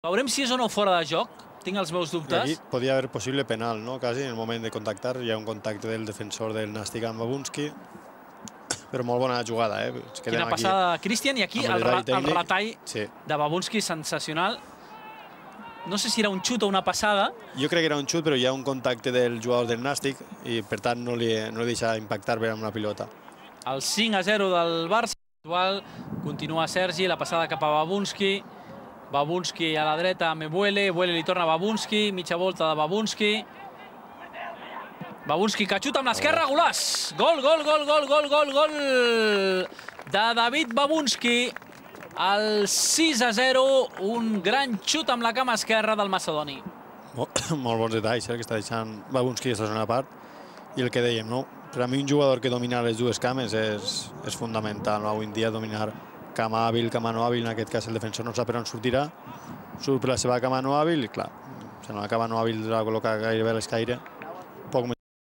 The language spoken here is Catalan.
Veurem si és o no fora de joc. Tinc els meus dubtes. Aquí podia haver possible penal, no? Quasi, en el moment de contactar. Hi ha un contacte del defensor del Nàstic amb Babunski. Però molt bona jugada, eh? Quina passada de Cristian. I aquí el retall de Babunski, sensacional. No sé si era un xut o una passada. Jo crec que era un xut, però hi ha un contacte del jugador del Nàstic i, per tant, no li deixa impactar bé amb la pilota. El 5-0 del Barça. Continua Sergi, la passada cap a Babunski. Babunski a la dreta amb Ebuele. Ebuele li torna a Babunski. Mitja volta de Babunski. Babunski que xuta amb l'esquerra. Golaç! Gol, gol, gol, gol, gol, gol, gol de David Babunski. El 6-0. Un gran xut amb la cama esquerra del macedoni. Molt bons detalls, que està deixant Babunski aquesta segona part. I el que dèiem, no? Per a mi un jugador que domina les dues cames és fundamental. Avui en dia dominar cama hàbil, cama no hàbil, en aquest cas el defensor no sap per on sortirà, surt per la seva cama no hàbil i clar, si no la cama no hàbil la col·loca gairebé a l'escaire.